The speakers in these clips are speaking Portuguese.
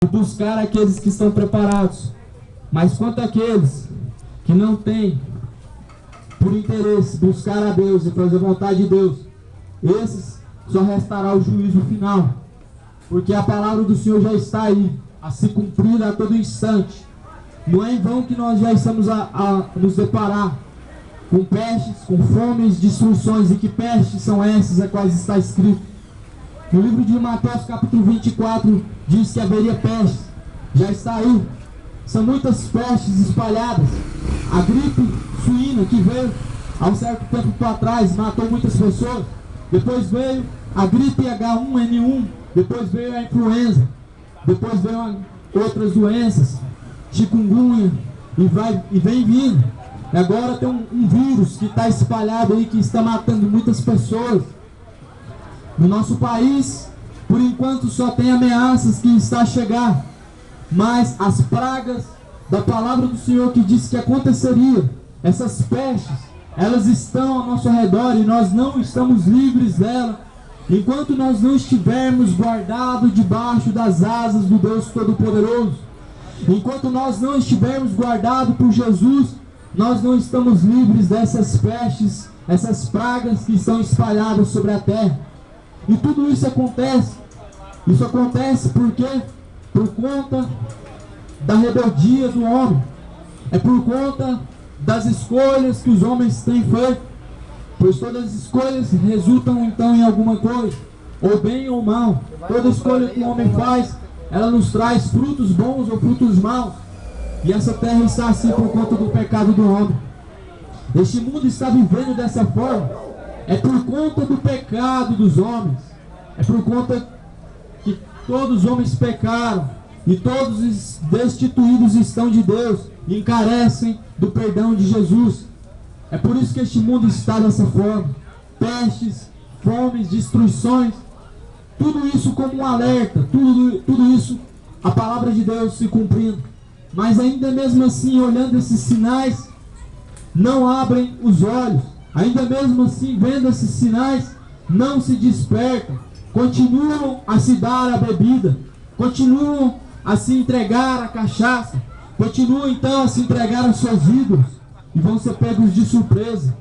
buscar aqueles que estão preparados. Mas quanto àqueles que não têm por interesse buscar a Deus e fazer a vontade de Deus, esses só restará o juízo final, porque a palavra do Senhor já está aí, a se cumprir a todo instante. Não é em vão que nós já estamos a nos deparar com pestes, com fomes, destruições. E que pestes são essas a quais está escrito? No livro de Mateus capítulo 24 diz que haveria pestes. Já está aí. São muitas pestes espalhadas. A gripe suína que veio há um certo tempo atrás, matou muitas pessoas. Depois veio a gripe H1N1. Depois veio a influenza. Depois veio outras doenças, chikungunya, e vem vindo. E agora tem um vírus que está espalhado aí, que está matando muitas pessoas. No nosso país, por enquanto, só tem ameaças que está a chegar. Mas as pragas da palavra do Senhor que disse que aconteceria, essas pestes, elas estão ao nosso redor e nós não estamos livres dela, enquanto nós não estivermos guardados debaixo das asas do Deus Todo-Poderoso. Enquanto nós não estivermos guardados por Jesus, nós não estamos livres dessas pestes, essas pragas que estão espalhadas sobre a terra. E tudo isso acontece porque por conta da rebeldia do homem, é por conta das escolhas que os homens têm feito, pois todas as escolhas resultam então em alguma coisa, ou bem ou mal. Toda escolha que o homem faz, ela nos traz frutos bons ou frutos maus. E essa terra está assim por conta do pecado do homem. Este mundo está vivendo dessa forma, é por conta do pecado dos homens. É por conta que todos os homens pecaram e todos os destituídos estão de Deus e encarecem do perdão de Jesus. É por isso que este mundo está dessa forma. Pestes, fomes, destruições, tudo isso como um alerta, tudo isso, a palavra de Deus se cumprindo. Mas ainda mesmo assim, olhando esses sinais, não abrem os olhos. Ainda mesmo assim, vendo esses sinais, não se despertam. Continuam a se dar a bebida, continuam a se entregar à cachaça, continuam então a se entregar aos seus ídolos, e vão ser pegos de surpresa.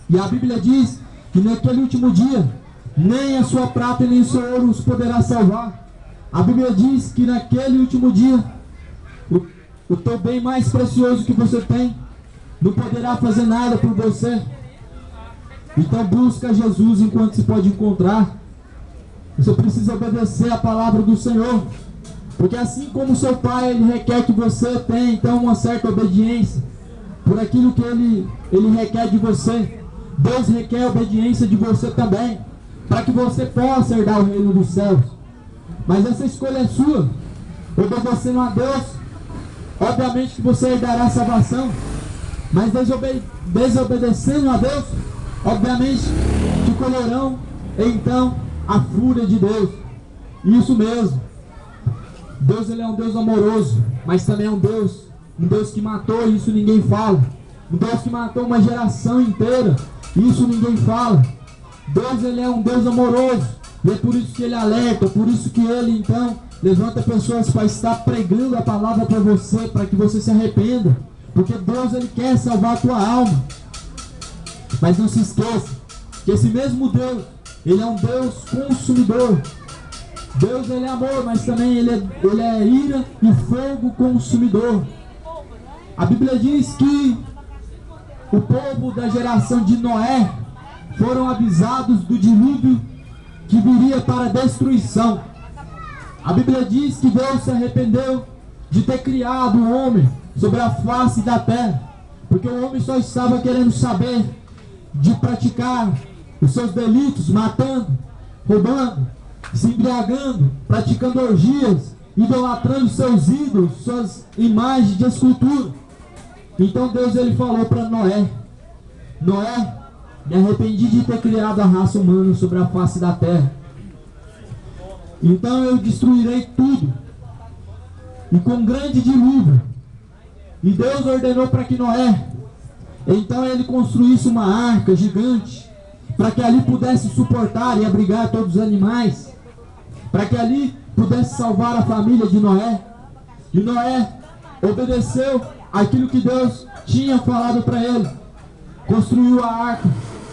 E a Bíblia diz que naquele último dia, nem a sua prata e nem o seu ouro os poderá salvar. A Bíblia diz que naquele último dia, o teu bem mais precioso que você tem não poderá fazer nada por você. Então busca Jesus enquanto se pode encontrar. Você precisa obedecer a palavra do Senhor, porque assim como seu pai, ele requer que você tenha então uma certa obediência por aquilo que ele requer de você. Deus requer obediência de você também, para que você possa herdar o reino dos céus. Mas essa escolha é sua. Obedecendo a Deus, obviamente que você herdará a salvação. Mas desobedecendo a Deus, obviamente que colherão então a fúria de Deus. Isso mesmo. Deus, ele é um Deus amoroso, mas também é um Deus que matou, e isso ninguém fala. Um Deus que matou uma geração inteira, e isso ninguém fala. Deus, ele é um Deus amoroso, e é por isso que ele alerta, por isso que ele então levanta pessoas para estar pregando a palavra para você, para que você se arrependa, porque Deus, ele quer salvar a tua alma. Mas não se esqueça que esse mesmo Deus, ele é um Deus consumidor. Deus, ele é amor, mas também ele é ira e fogo consumidor. A Bíblia diz que o povo da geração de Noé foram avisados do dilúvio que viria para destruição. A Bíblia diz que Deus se arrependeu de ter criado o homem sobre a face da terra, porque o homem só estava querendo saber de praticar os seus delitos, matando, roubando, se embriagando, praticando orgias, idolatrando seus ídolos, suas imagens de escultura. Então Deus, ele falou para Noé: Noé, me arrependi de ter criado a raça humana sobre a face da terra. Então eu destruirei tudo, e com grande dilúvio. E Deus ordenou para que Noé, então ele construísse uma arca gigante, para que ali pudesse suportar e abrigar todos os animais, para que ali pudesse salvar a família de Noé. E Noé obedeceu aquilo que Deus tinha falado para ele. Construiu a arca.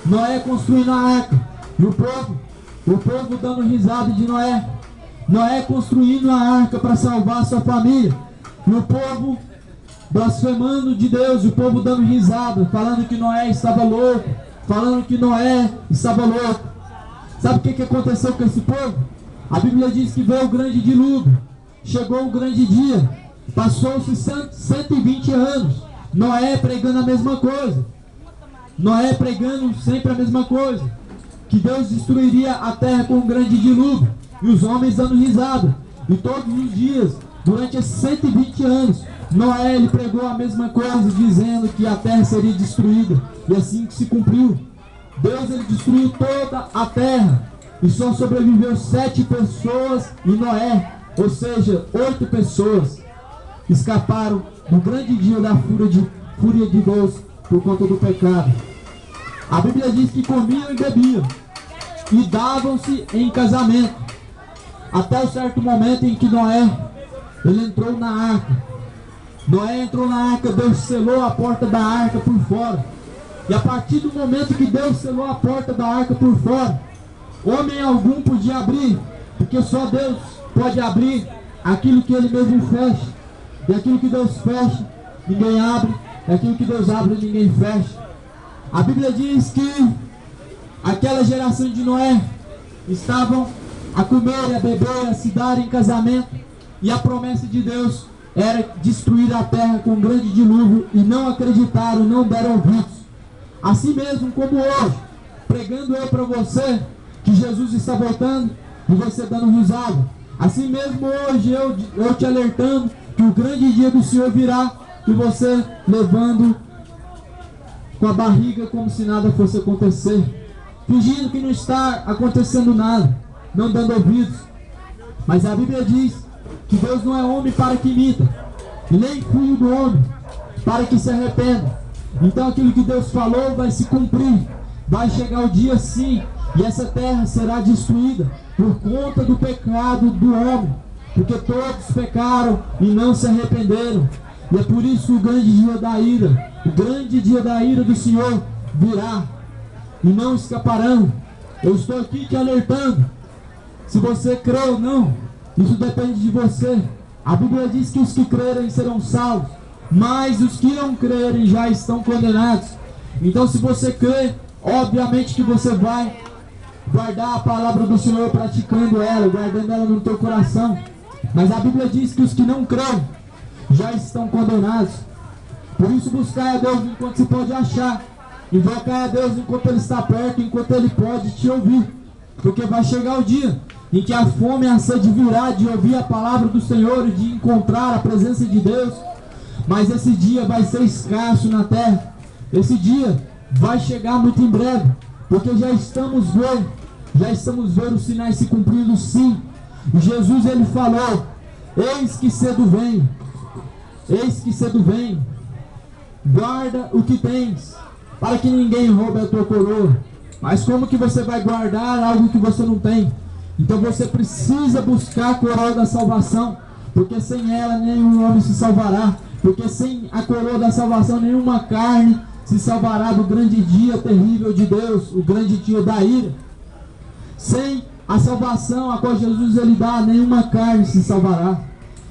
Noé construindo a arca. E o povo dando risada de Noé. Noé construindo a arca para salvar a sua família. E o povo blasfemando de Deus. E o povo dando risada, falando que Noé estava louco. Falando que Noé estava louco. Sabe o que aconteceu com esse povo? A Bíblia diz que veio o grande dilúvio. Chegou o grande dia. Passou-se 120 anos. Noé pregando a mesma coisa. Noé pregando sempre a mesma coisa. Que Deus destruiria a terra com um grande dilúvio. E os homens dando risada. E todos os dias, durante esses 120 anos, Noé ele pregou a mesma coisa, dizendo que a terra seria destruída. E assim que se cumpriu. Deus ele destruiu toda a terra. E só sobreviveu 7 pessoas em Noé. Ou seja, 8 pessoas escaparam do grande dia da fúria de Deus por conta do pecado. A Bíblia diz que comiam e bebiam e davam-se em casamento, até o certo momento em que Noé ele entrou na arca. Noé entrou na arca, Deus selou a porta da arca por fora. E a partir do momento que Deus selou a porta da arca por fora, homem algum podia abrir, porque só Deus pode abrir aquilo que Ele mesmo fecha. E aquilo que Deus fecha, ninguém abre. E aquilo que Deus abre, ninguém fecha. A Bíblia diz que aquela geração de Noé estavam a comer, a beber, a se dar em casamento. E a promessa de Deus era destruir a terra com um grande dilúvio. E não acreditaram, não deram ouvidos. Assim mesmo como hoje, pregando eu para você que Jesus está voltando e você dando risada. Assim mesmo hoje eu te alertando que o grande dia do Senhor virá e você levando com a barriga como se nada fosse acontecer, fingindo que não está acontecendo nada, não dando ouvidos. Mas a Bíblia diz que Deus não é homem para que imita, e nem filho do homem para que se arrependa. Então aquilo que Deus falou vai se cumprir. Vai chegar o dia sim, e essa terra será destruída por conta do pecado do homem, porque todos pecaram e não se arrependeram. E é por isso o grande dia da ira, o grande dia da ira do Senhor virá, e não escaparão. Eu estou aqui te alertando. Se você crê ou não, isso depende de você. A Bíblia diz que os que crerem serão salvos, mas os que não crerem já estão condenados. Então se você crê, obviamente que você vai guardar a palavra do Senhor, praticando ela, guardando ela no teu coração. Mas a Bíblia diz que os que não creem já estão condenados. Por isso buscai a Deus enquanto se pode achar. Invocar a Deus enquanto Ele está perto, enquanto Ele pode te ouvir. Porque vai chegar o dia em que a fome e a sede virá de ouvir a palavra do Senhor e de encontrar a presença de Deus. Mas esse dia vai ser escasso na terra. Esse dia vai chegar muito em breve, porque já estamos vendo os sinais se cumprindo sim. E Jesus ele falou: eis que cedo venho, eis que cedo venho. Guarda o que tens, para que ninguém roube a tua coroa. Mas como que você vai guardar algo que você não tem? Então você precisa buscar a coroa da salvação, porque sem ela nenhum homem se salvará. Porque sem a coroa da salvação nenhuma carne se salvará do grande dia terrível de Deus, o grande dia da ira. Sem a salvação a qual Jesus ele dá, nenhuma carne se salvará.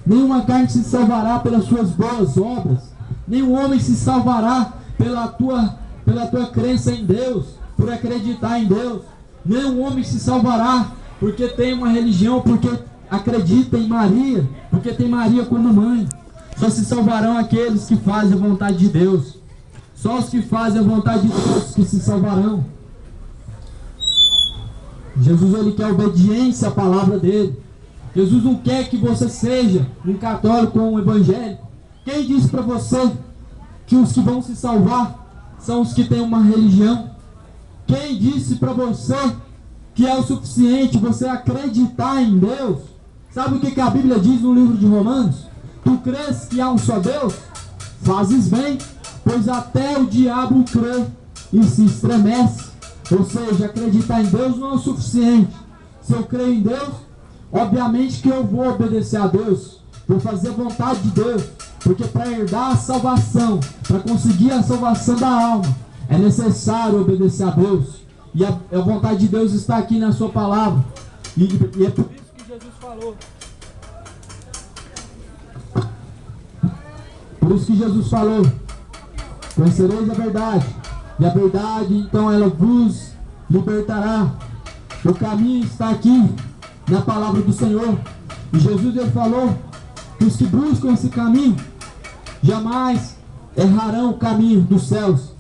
Nenhuma carne se salvará pelas suas boas obras. Nenhum homem se salvará pela tua crença em Deus, por acreditar em Deus. Nenhum homem se salvará porque tem uma religião, porque acredita em Maria, porque tem Maria como mãe. Só se salvarão aqueles que fazem a vontade de Deus. Só os que fazem a vontade de Deus que se salvarão. Jesus ele quer obediência à palavra dele. Jesus não quer que você seja um católico ou um evangélico. Quem disse para você que os que vão se salvar são os que têm uma religião? Quem disse para você que é o suficiente você acreditar em Deus? Sabe o que a Bíblia diz no livro de Romanos? Tu crês que há um só Deus? Fazes bem, pois até o diabo crê e se estremece. Ou seja, acreditar em Deus não é o suficiente. Se eu creio em Deus, Obviamente que eu vou obedecer a Deus, vou fazer a vontade de Deus, porque para herdar a salvação, para conseguir a salvação da alma, é necessário obedecer a Deus. E a vontade de Deus está aqui na sua palavra. E é por isso que Jesus falou. Por isso que Jesus falou: conhecereis a verdade, e a verdade então ela vos libertará. O caminho está aqui na palavra do Senhor. E Jesus ele falou que os que buscam esse caminho jamais errarão o caminho dos céus.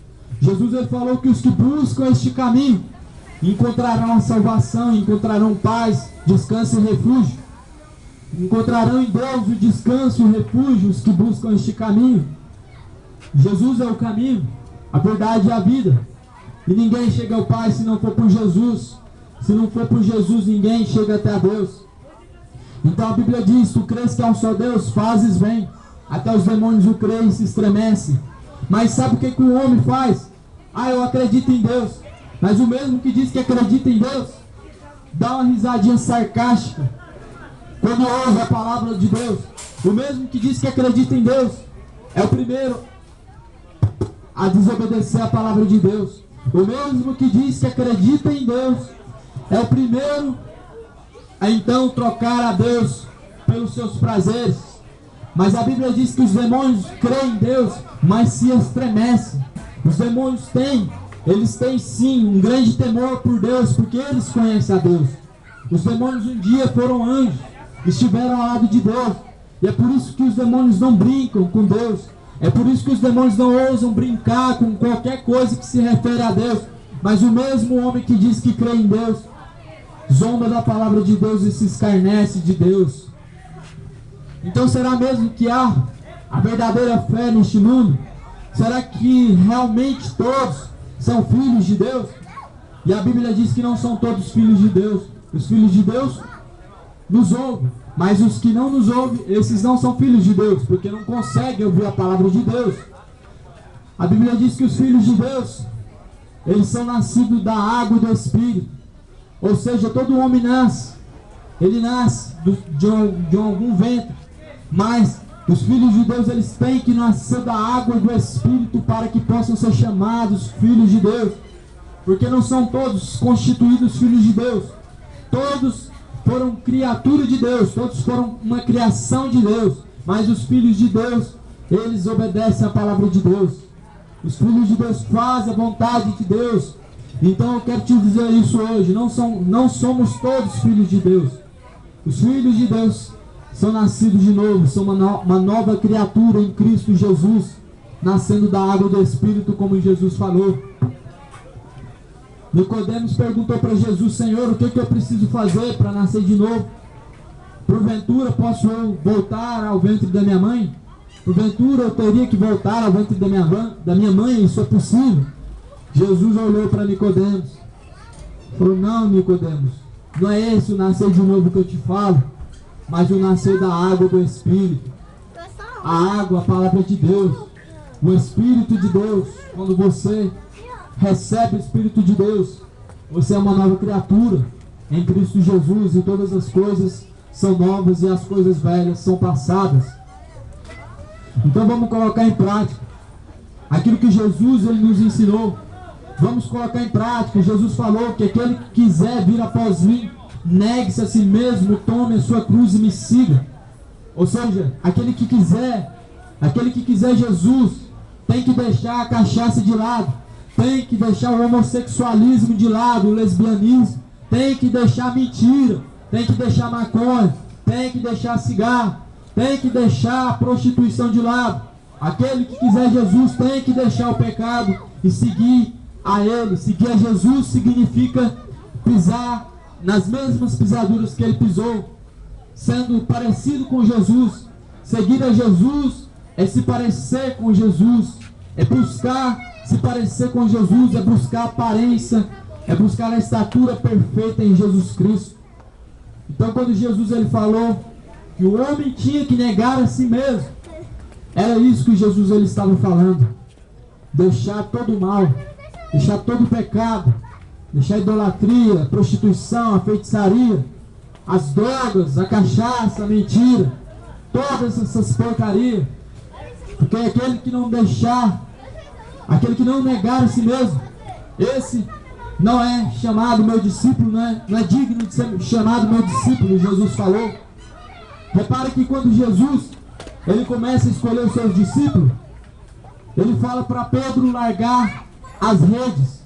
Jesus ele falou que os que buscam este caminho encontrarão a salvação, encontrarão paz, descanso e refúgio. Encontrarão em Deus o descanso e o refúgio os que buscam este caminho. Jesus é o caminho, a verdade e a vida. E ninguém chega ao Pai se não for por Jesus. Se não for por Jesus, ninguém chega até a Deus. Então a Bíblia diz: tu crês que há um só Deus, fazes bem. Até os demônios o creem e se estremecem. Mas sabe o que o homem faz? Ah, eu acredito em Deus. Mas o mesmo que diz que acredita em Deus, dá uma risadinha sarcástica quando ouve a palavra de Deus. O mesmo que diz que acredita em Deus é o primeiro a desobedecer a palavra de Deus. O mesmo que diz que acredita em Deus é o primeiro a então trocar a Deus pelos seus prazeres. Mas a Bíblia diz que os demônios creem em Deus, mas se estremecem. Os demônios eles têm sim um grande temor por Deus, porque eles conhecem a Deus. Os demônios um dia foram anjos, estiveram ao lado de Deus. E é por isso que os demônios não brincam com Deus. É por isso que os demônios não ousam brincar com qualquer coisa que se refere a Deus. Mas o mesmo homem que diz que crê em Deus zomba da palavra de Deus e se escarnece de Deus. Então será mesmo que há a verdadeira fé neste mundo? Será que realmente todos são filhos de Deus? E a Bíblia diz que não são todos filhos de Deus. Os filhos de Deus nos ouvem, mas os que não nos ouvem, esses não são filhos de Deus, porque não conseguem ouvir a palavra de Deus. A Bíblia diz que os filhos de Deus, eles são nascidos da água e do Espírito. Ou seja, todo homem nasce, ele nasce de algum ventre, mas os filhos de Deus, eles têm que nascer da água e do Espírito para que possam ser chamados filhos de Deus. Porque não são todos constituídos filhos de Deus. Todos foram criatura de Deus, todos foram uma criação de Deus. Mas os filhos de Deus, eles obedecem à palavra de Deus. Os filhos de Deus fazem a vontade de Deus. Então eu quero te dizer isso hoje: não somos todos filhos de Deus. Os filhos de Deus são nascidos de novo, são uma nova criatura em Cristo Jesus, nascendo da água do Espírito, como Jesus falou. Nicodemos perguntou para Jesus: Senhor, o que eu preciso fazer para nascer de novo? Porventura posso eu voltar ao ventre da minha mãe? Porventura eu teria que voltar ao ventre da minha mãe? Isso é possível? Jesus olhou para Nicodemos e falou: não, Nicodemos, não é esse o nascer de novo que eu te falo, mas o nascer da água do Espírito. A água, a palavra de Deus, o Espírito de Deus. Quando você recebe o Espírito de Deus, você é uma nova criatura em Cristo Jesus, e todas as coisas são novas e as coisas velhas são passadas. Então vamos colocar em prática aquilo que Jesus ele nos ensinou. Vamos colocar em prática. Jesus falou que aquele que quiser vir após mim, negue-se a si mesmo, tome a sua cruz e me siga. Ou seja, aquele que quiser Jesus, tem que deixar a cachaça de lado, tem que deixar o homossexualismo de lado, o lesbianismo, tem que deixar a mentira, tem que deixar maconha, tem que deixar cigarro, tem que deixar a prostituição de lado. Aquele que quiser Jesus tem que deixar o pecado e seguir a Ele. Seguir a Jesus significa pisar nas mesmas pisaduras que Ele pisou, sendo parecido com Jesus. Seguir a Jesus é se parecer com Jesus, é buscar se parecer com Jesus, é buscar a aparência, é buscar a estatura perfeita em Jesus Cristo. Então quando Jesus ele falou que o homem tinha que negar a si mesmo, era isso que Jesus ele estava falando: deixar todo o mal, deixar todo o pecado, deixar a idolatria, a prostituição, a feitiçaria, as drogas, a cachaça, a mentira, todas essas porcarias. Porque aquele que não deixar, aquele que não negar a si mesmo, esse não é chamado meu discípulo, não é digno de ser chamado meu discípulo, Jesus falou. Repare que quando Jesus ele começa a escolher os seus discípulos, ele fala para Pedro largar as redes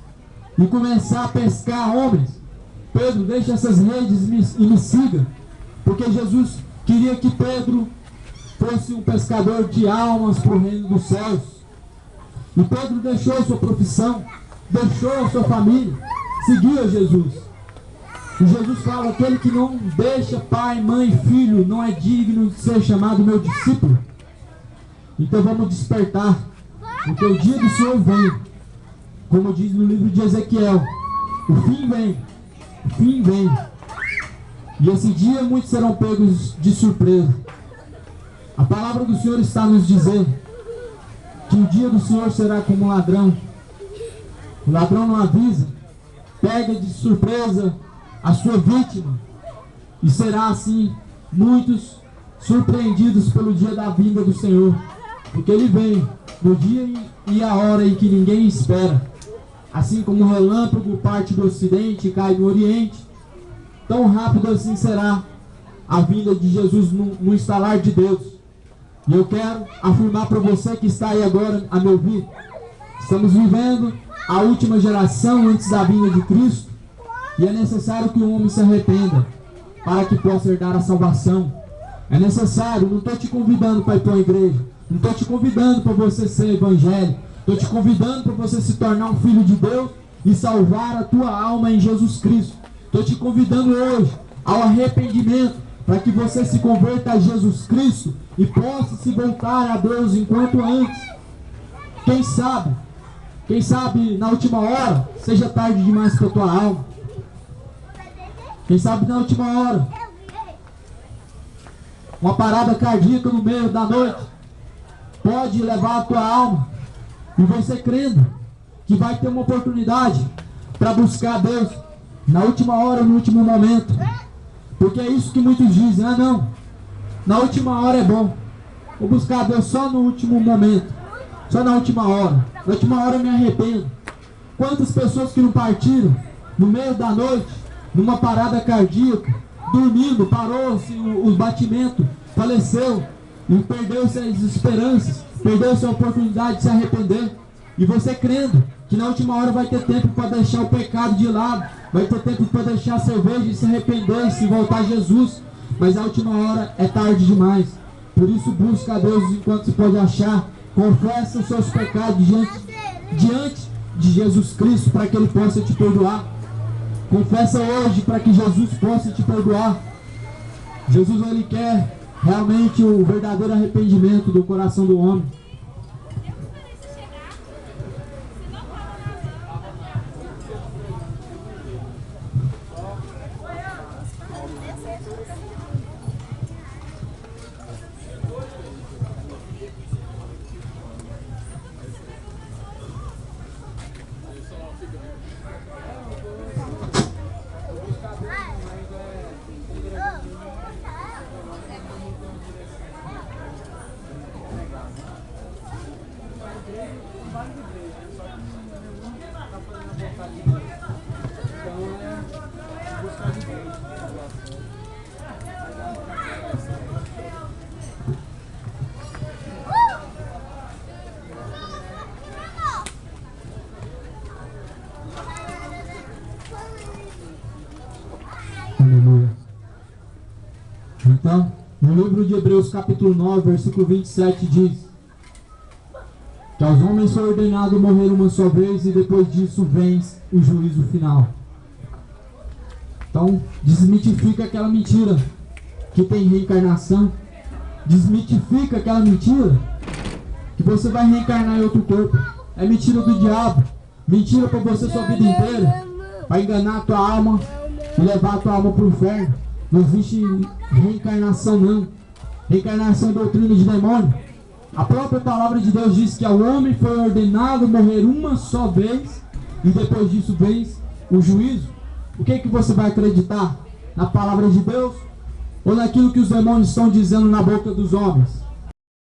e começar a pescar homens. Pedro, deixa essas redes e me siga, porque Jesus queria que Pedro fosse um pescador de almas para o reino dos céus. E Pedro deixou sua profissão, deixou sua família, seguia Jesus. E Jesus fala: aquele que não deixa pai, mãe, filho, não é digno de ser chamado meu discípulo. Então vamos despertar, porque o dia do Senhor vem, como diz no livro de Ezequiel. O fim vem, o fim vem. E esse dia muitos serão pegos de surpresa. A palavra do Senhor está nos dizendo que o dia do Senhor será como um ladrão. O ladrão não avisa, pega de surpresa a sua vítima, e será assim muitos surpreendidos pelo dia da vinda do Senhor, porque Ele vem no dia e a hora em que ninguém espera. Assim como o relâmpago parte do ocidente e cai no oriente, tão rápido assim será a vinda de Jesus no estalar de Deus. E eu quero afirmar para você que está aí agora a me ouvir: estamos vivendo a última geração antes da vinda de Cristo, e é necessário que o homem se arrependa para que possa herdar a salvação. É necessário. Não estou te convidando para ir para uma igreja, não estou te convidando para você ser evangélico, estou te convidando para você se tornar um filho de Deus e salvar a tua alma em Jesus Cristo. Estou te convidando hoje ao arrependimento, para que você se converta a Jesus Cristo e possa se voltar a Deus enquanto antes. Quem sabe na última hora seja tarde demais para a tua alma. Quem sabe na última hora uma parada cardíaca no meio da noite pode levar a tua alma, e você crendo que vai ter uma oportunidade para buscar a Deus na última hora, no último momento. Porque é isso que muitos dizem: ah não, na última hora é bom, vou buscar a Deus só no último momento, só na última hora. Na última hora eu me arrependo. Quantas pessoas que não partiram no meio da noite, numa parada cardíaca, dormindo, parou-se o batimento, faleceu, e perdeu-se as esperanças, perdeu-se a oportunidade de se arrepender. E você crendo que na última hora vai ter tempo para deixar o pecado de lado, vai ter tempo para deixar a cerveja e se arrepender e se voltar a Jesus, mas a última hora é tarde demais. Por isso busca a Deus enquanto se pode achar, confessa os seus pecados diante de Jesus Cristo, para que Ele possa te perdoar. Confessa hoje para que Jesus possa te perdoar. Jesus, Ele quer realmente o verdadeiro arrependimento do coração do homem. Aleluia. Então, no livro de Hebreus capítulo 9, versículo 27 diz que aos homens foi ordenado morrer uma só vez, e depois disso vem o juízo final. Então, desmitifica aquela mentira que tem reencarnação. Desmitifica aquela mentira que você vai reencarnar em outro corpo. É mentira do diabo. Mentira para você sua vida inteira, para enganar a tua alma e levar a tua alma para o inferno. Não existe reencarnação não. Reencarnação é doutrina de demônio. A própria palavra de Deus diz que ao homem foi ordenado morrer uma só vez, e depois disso vem o juízo. O que é que você vai acreditar? na palavra de Deus ou naquilo que os demônios estão dizendo na boca dos homens?